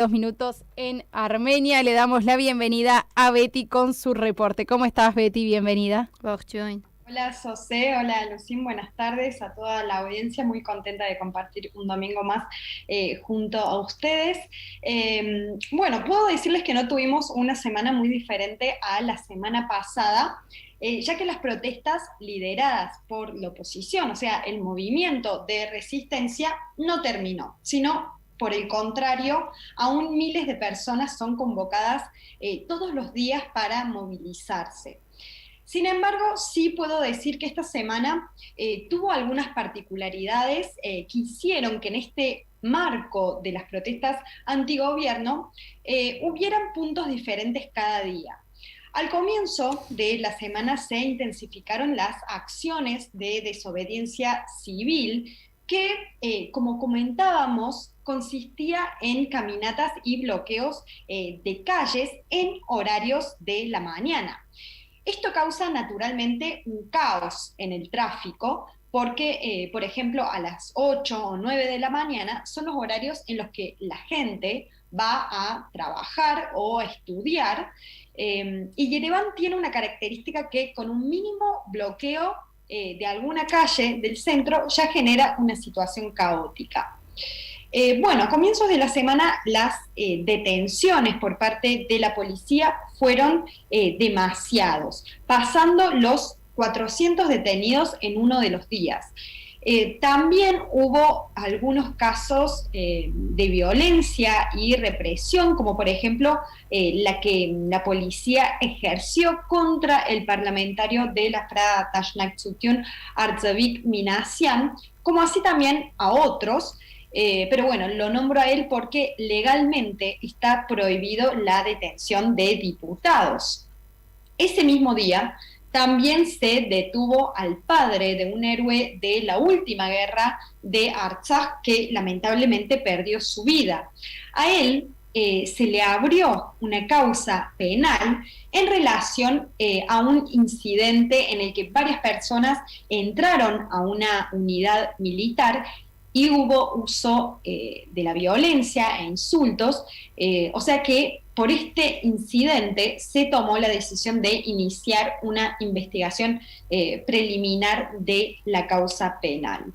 2 minutos en Armenia. Le damos la bienvenida a Betty con su reporte. ¿Cómo estás, Betty? Bienvenida. Hola, José, hola, Lucín, buenas tardes a toda la audiencia, muy contenta de compartir un domingo más junto a ustedes. Bueno, puedo decirles que no tuvimos una semana muy diferente a la semana pasada, ya que las protestas lideradas por la oposición, o sea, el movimiento de resistencia, no terminó, sino por el contrario, aún miles de personas son convocadas todos los días para movilizarse. Sin embargo, sí puedo decir que esta semana tuvo algunas particularidades que hicieron que en este marco de las protestas antigobierno hubieran puntos diferentes cada día. Al comienzo de la semana se intensificaron las acciones de desobediencia civil que, como comentábamos, consistía en caminatas y bloqueos de calles en horarios de la mañana. Esto causa naturalmente un caos en el tráfico porque, por ejemplo, a las 8 o 9 de la mañana son los horarios en los que la gente va a trabajar o a estudiar, y Yerevan tiene una característica que con un mínimo bloqueo de alguna calle del centro ya genera una situación caótica. Bueno, a comienzos de la semana las detenciones por parte de la policía fueron demasiados, pasando los 400 detenidos en uno de los días. También hubo algunos casos de violencia y represión, como por ejemplo la que la policía ejerció contra el parlamentario de la Frada Tashnak-Tsutyun, Artzavik Minasian, como así también a otros. Pero bueno, lo nombro a él porque legalmente está prohibido la detención de diputados. Ese mismo día también se detuvo al padre de un héroe de la última guerra de Artsaj que lamentablemente perdió su vida. A él se le abrió una causa penal en relación a un incidente en el que varias personas entraron a una unidad militar y hubo uso de la violencia e insultos, o sea que por este incidente se tomó la decisión de iniciar una investigación preliminar de la causa penal.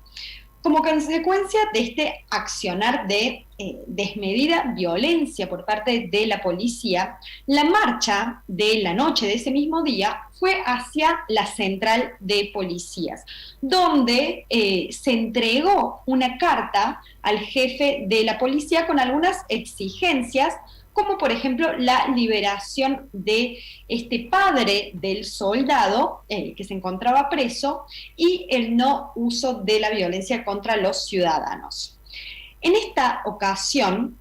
Como consecuencia de este accionar de desmedida violencia por parte de la policía, la marcha de la noche de ese mismo día fue hacia la central de policías, donde se entregó una carta al jefe de la policía con algunas exigencias, como por ejemplo la liberación de este padre del soldado que se encontraba preso y el no uso de la violencia contra los ciudadanos. En esta ocasión,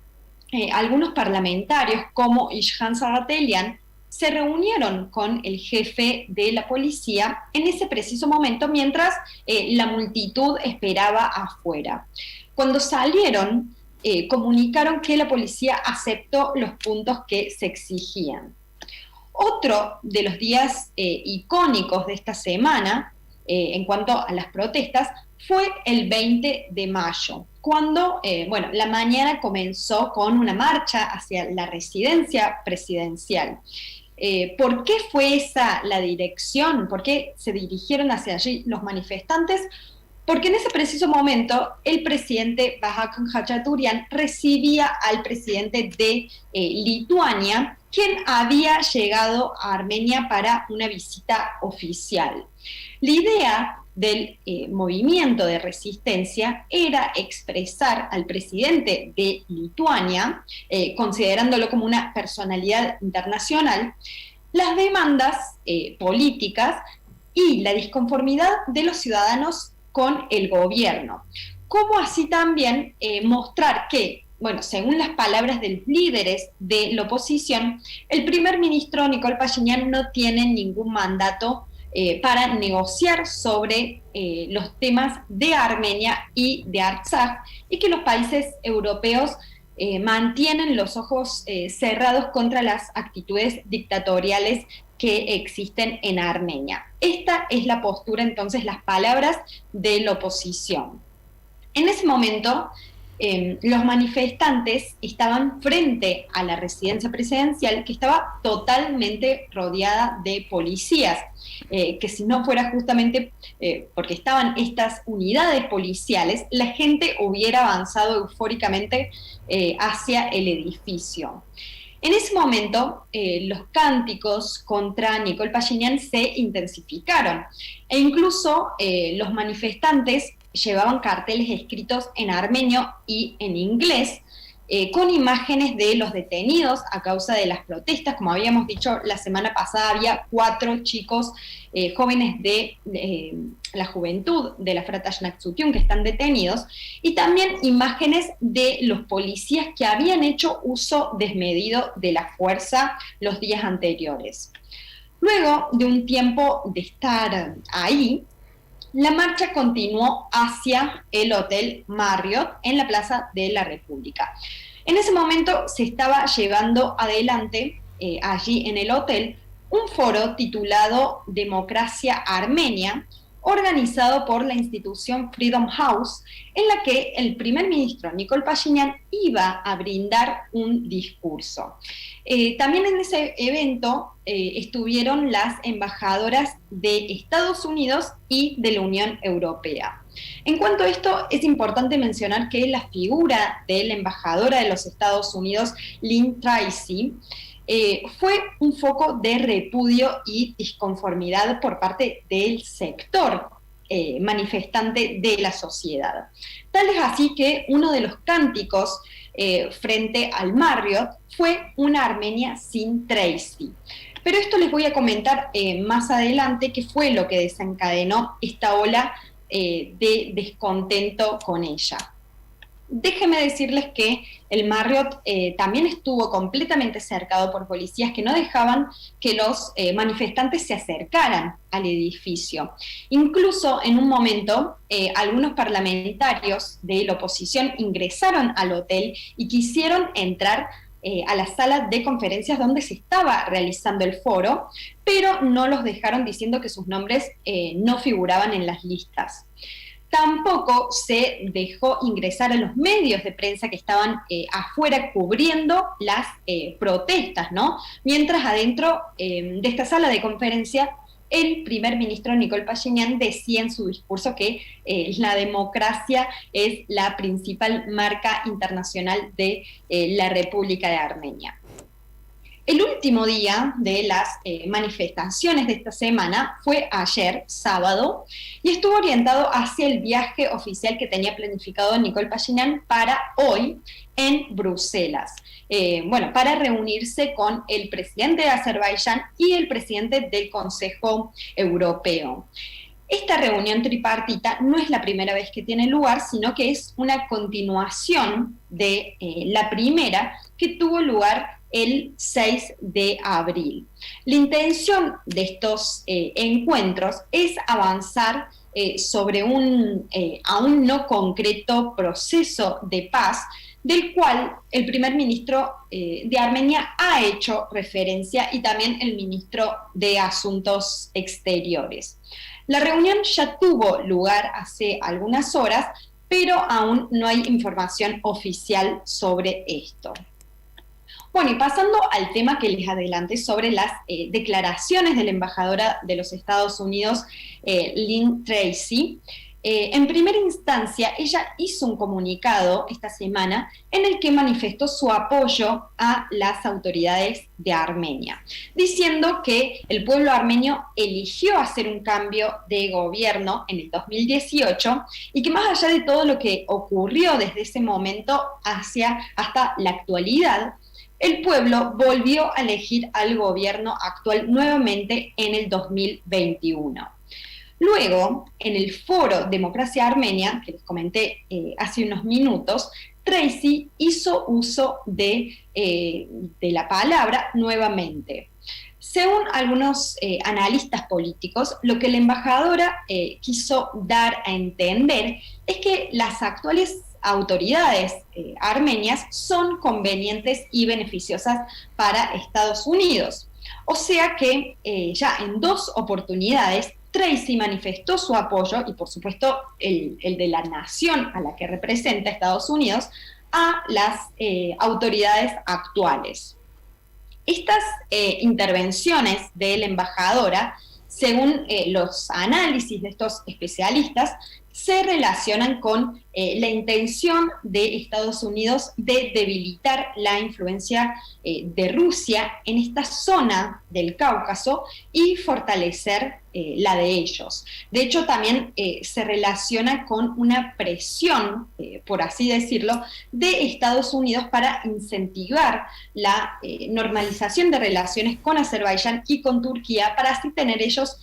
algunos parlamentarios como Ishhan Zagatelian se reunieron con el jefe de la policía en ese preciso momento mientras la multitud esperaba afuera. Cuando salieron, comunicaron que la policía aceptó los puntos que se exigían. Otro de los días icónicos de esta semana, en cuanto a las protestas, fue el 20 de mayo, cuando bueno, la mañana comenzó con una marcha hacia la residencia presidencial. ¿Por qué fue esa la dirección? ¿Por qué se dirigieron hacia allí los manifestantes? Porque en ese preciso momento el presidente Vahak Khachaturian recibía al presidente de Lituania, quien había llegado a Armenia para una visita oficial. La idea del movimiento de resistencia era expresar al presidente de Lituania, considerándolo como una personalidad internacional, las demandas políticas y la disconformidad de los ciudadanos con el gobierno, como así también mostrar que, bueno, según las palabras de los líderes de la oposición, el primer ministro Nikol Pashinyan no tiene ningún mandato para negociar sobre los temas de Armenia y de Artsaj, y que los países europeos mantienen los ojos cerrados contra las actitudes dictatoriales que existen en Armenia. Esta es la postura, entonces, las palabras de la oposición. En ese momento, los manifestantes estaban frente a la residencia presidencial, que estaba totalmente rodeada de policías, que si no fuera justamente porque estaban estas unidades policiales, la gente hubiera avanzado eufóricamente hacia el edificio. En ese momento, los cánticos contra Nicole Pashinyan se intensificaron e incluso los manifestantes llevaban carteles escritos en armenio y en inglés, con imágenes de los detenidos a causa de las protestas. Como habíamos dicho, la semana pasada había 4 chicos jóvenes de la juventud de la Frata Naxutium que están detenidos, y también imágenes de los policías que habían hecho uso desmedido de la fuerza los días anteriores. Luego de un tiempo de estar ahí, la marcha continuó hacia el Hotel Marriott en la Plaza de la República. En ese momento se estaba llevando adelante, allí en el hotel, un foro titulado Democracia Armenia, organizado por la institución Freedom House, en la que el primer ministro Nicole Pashinyan iba a brindar un discurso. También en ese evento estuvieron las embajadoras de Estados Unidos y de la Unión Europea. En cuanto a esto, es importante mencionar que la figura de la embajadora de los Estados Unidos, Lynn Tracy, fue un foco de repudio y disconformidad por parte del sector manifestante de la sociedad. Tal es así que uno de los cánticos frente al Marriott fue una Armenia sin Tracy. Pero esto les voy a comentar más adelante qué fue lo que desencadenó esta ola de descontento con ella. Déjenme decirles que el Marriott también estuvo completamente cercado por policías que no dejaban que los manifestantes se acercaran al edificio. Incluso en un momento, algunos parlamentarios de la oposición ingresaron al hotel y quisieron entrar a la sala de conferencias donde se estaba realizando el foro, pero no los dejaron diciendo que sus nombres no figuraban en las listas. Tampoco se dejó ingresar a los medios de prensa que estaban afuera cubriendo las protestas, ¿no? Mientras adentro de esta sala de conferencia, el primer ministro Nicole Pashinyan decía en su discurso que la democracia es la principal marca internacional de la República de Armenia. El último día de las manifestaciones de esta semana fue ayer, sábado, y estuvo orientado hacia el viaje oficial que tenía planificado Nicole Pashinyan para hoy en Bruselas. Para reunirse con el presidente de Azerbaiyán y el presidente del Consejo Europeo. Esta reunión tripartita no es la primera vez que tiene lugar, sino que es una continuación de la primera que tuvo lugar el 6 de abril. La intención de estos encuentros es avanzar sobre un aún no concreto proceso de paz, del cual el primer ministro de Armenia ha hecho referencia, y también el ministro de Asuntos Exteriores. La reunión ya tuvo lugar hace algunas horas, pero aún no hay información oficial sobre esto. Bueno, y pasando al tema que les adelanté sobre las declaraciones de la embajadora de los Estados Unidos, Lynn Tracy, en primera instancia ella hizo un comunicado esta semana en el que manifestó su apoyo a las autoridades de Armenia, diciendo que el pueblo armenio eligió hacer un cambio de gobierno en el 2018 y que más allá de todo lo que ocurrió desde ese momento hasta la actualidad, el pueblo volvió a elegir al gobierno actual nuevamente en el 2021. Luego, en el foro Democracia Armenia, que les comenté hace unos minutos, Tracy hizo uso de la palabra nuevamente. Según algunos analistas políticos, lo que la embajadora quiso dar a entender es que las actuales autoridades armenias son convenientes y beneficiosas para Estados Unidos. O sea que ya en 2 oportunidades Tracy manifestó su apoyo, y por supuesto el de la nación a la que representa Estados Unidos, a las autoridades actuales. Estas intervenciones de la embajadora, según los análisis de estos especialistas, se relacionan con la intención de Estados Unidos de debilitar la influencia de Rusia en esta zona del Cáucaso y fortalecer la de ellos. De hecho, también se relaciona con una presión, por así decirlo, de Estados Unidos para incentivar la normalización de relaciones con Azerbaiyán y con Turquía, para así tener ellos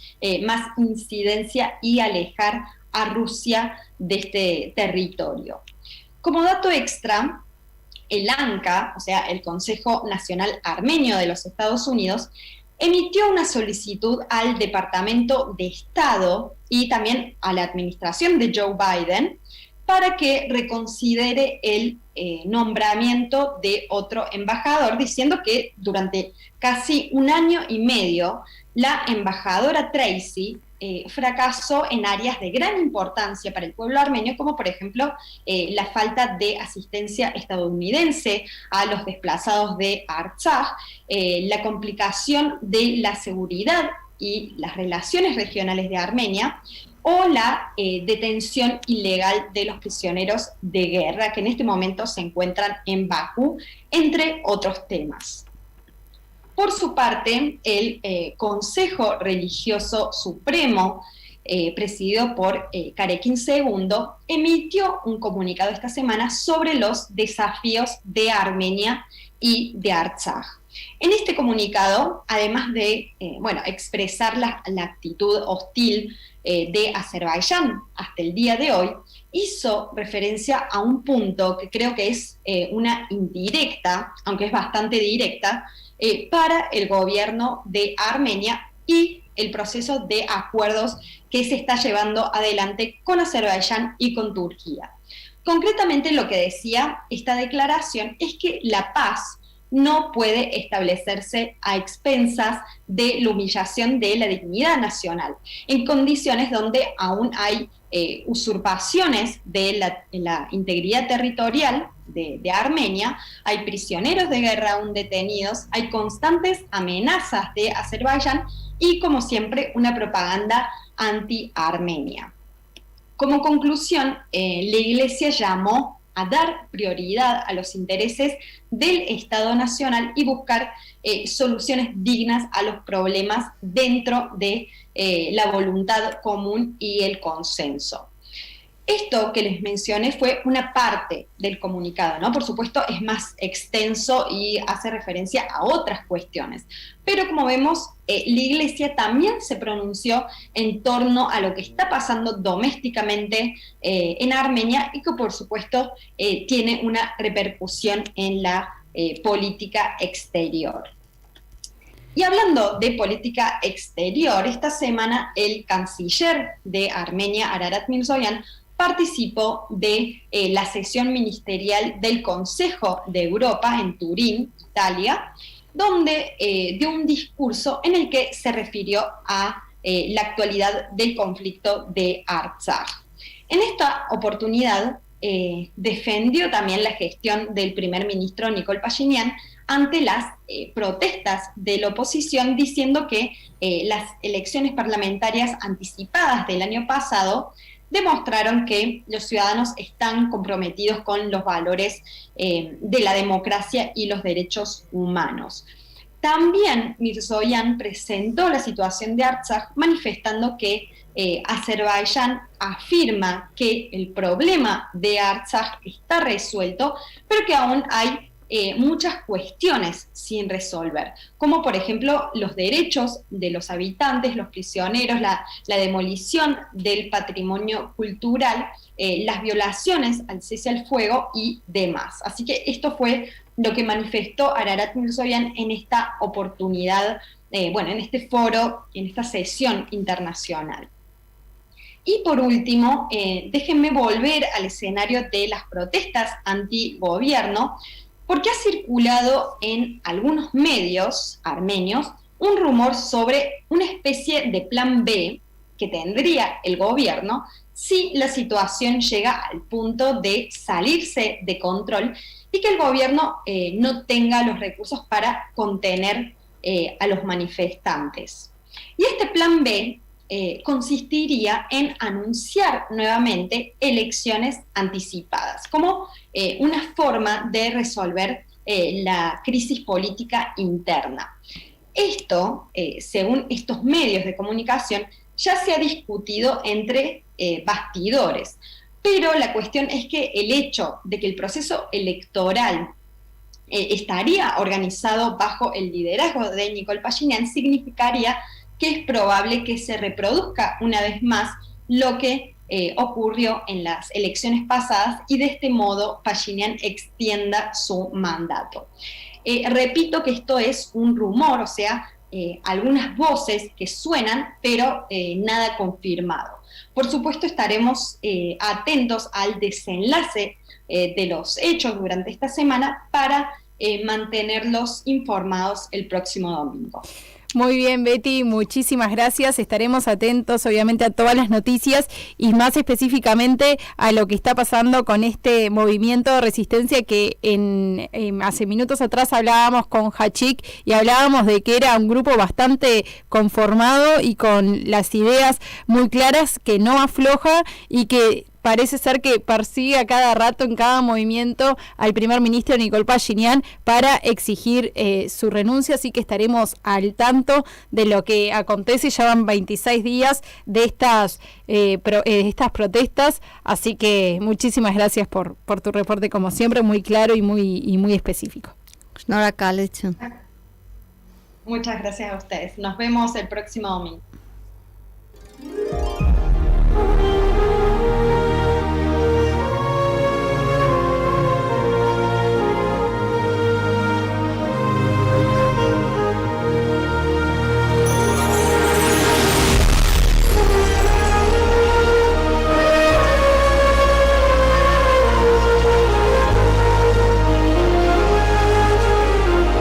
más incidencia y alejar a Rusia de este territorio. Como dato extra, el ANCA, o sea, el Consejo Nacional Armenio de los Estados Unidos, emitió una solicitud al Departamento de Estado y también a la administración de Joe Biden para que reconsidere el nombramiento de otro embajador, diciendo que durante casi un año y medio la embajadora Tracy fracasó en áreas de gran importancia para el pueblo armenio, como por ejemplo la falta de asistencia estadounidense a los desplazados de Artsaj, la complicación de la seguridad y las relaciones regionales de Armenia, o la detención ilegal de los prisioneros de guerra que en este momento se encuentran en Bakú, entre otros temas. Por su parte, el Consejo Religioso Supremo, presidido por Karekin II, emitió un comunicado esta semana sobre los desafíos de Armenia y de Artsaj. En este comunicado, además de expresar la actitud hostil de Azerbaiyán hasta el día de hoy, hizo referencia a un punto que creo que es una indirecta, aunque es bastante directa, para el gobierno de Armenia y el proceso de acuerdos que se está llevando adelante con Azerbaiyán y con Turquía. Concretamente, lo que decía esta declaración es que la paz no puede establecerse a expensas de la humillación de la dignidad nacional, en condiciones donde aún hay usurpaciones de la integridad territorial de Armenia, hay prisioneros de guerra aún detenidos, hay constantes amenazas de Azerbaiyán y, como siempre, una propaganda anti-armenia. Como conclusión, la Iglesia llamó a dar prioridad a los intereses del Estado Nacional y buscar soluciones dignas a los problemas dentro de la voluntad común y el consenso. Esto que les mencioné fue una parte del comunicado, ¿no? Por supuesto es más extenso y hace referencia a otras cuestiones, pero como vemos, la Iglesia también se pronunció en torno a lo que está pasando domésticamente en Armenia y que por supuesto tiene una repercusión en la política exterior. Y hablando de política exterior, esta semana el canciller de Armenia, Ararat Mirzoyan, participó de la sesión ministerial del Consejo de Europa en Turín, Italia, donde dio un discurso en el que se refirió a la actualidad del conflicto de Artsaj. En esta oportunidad defendió también la gestión del primer ministro Nikol Pashinyan ante las protestas de la oposición, diciendo que las elecciones parlamentarias anticipadas del año pasado demostraron que los ciudadanos están comprometidos con los valores de la democracia y los derechos humanos. También Mirzoyan presentó la situación de Artsaj, manifestando que Azerbaiyán afirma que el problema de Artsaj está resuelto, pero que aún hay muchas cuestiones sin resolver, como por ejemplo los derechos de los habitantes, los prisioneros, la demolición del patrimonio cultural, las violaciones al cese al fuego y demás. Así que esto fue lo que manifestó Ararat Mirzoyan en esta oportunidad, en este foro, en esta sesión internacional. Y por último, déjenme volver al escenario de las protestas antigobierno, porque ha circulado en algunos medios armenios un rumor sobre una especie de plan B que tendría el gobierno si la situación llega al punto de salirse de control y que el gobierno no tenga los recursos para contener a los manifestantes. Y este plan B consistiría en anunciar nuevamente elecciones anticipadas como una forma de resolver la crisis política interna. Esto, según estos medios de comunicación, ya se ha discutido entre bastidores, pero la cuestión es que el hecho de que el proceso electoral estaría organizado bajo el liderazgo de Nicole Pashinyan significaría que es probable que se reproduzca una vez más lo que ocurrió en las elecciones pasadas y de este modo Pashinyan extienda su mandato. Repito que esto es un rumor, o sea, algunas voces que suenan, pero nada confirmado. Por supuesto, estaremos atentos al desenlace de los hechos durante esta semana para mantenerlos informados el próximo domingo. Muy bien, Betty, muchísimas gracias. Estaremos atentos, obviamente, a todas las noticias y más específicamente a lo que está pasando con este movimiento de resistencia que hace minutos atrás hablábamos con Hachik y hablábamos de que era un grupo bastante conformado y con las ideas muy claras, que no afloja y que parece ser que persigue a cada rato en cada movimiento al primer ministro Nicole Pashinyan para exigir su renuncia, así que estaremos al tanto de lo que acontece. Ya van 26 días de estas protestas, así que muchísimas gracias por tu reporte, como siempre, muy claro y muy específico. Muchas gracias a ustedes. Nos vemos el próximo domingo.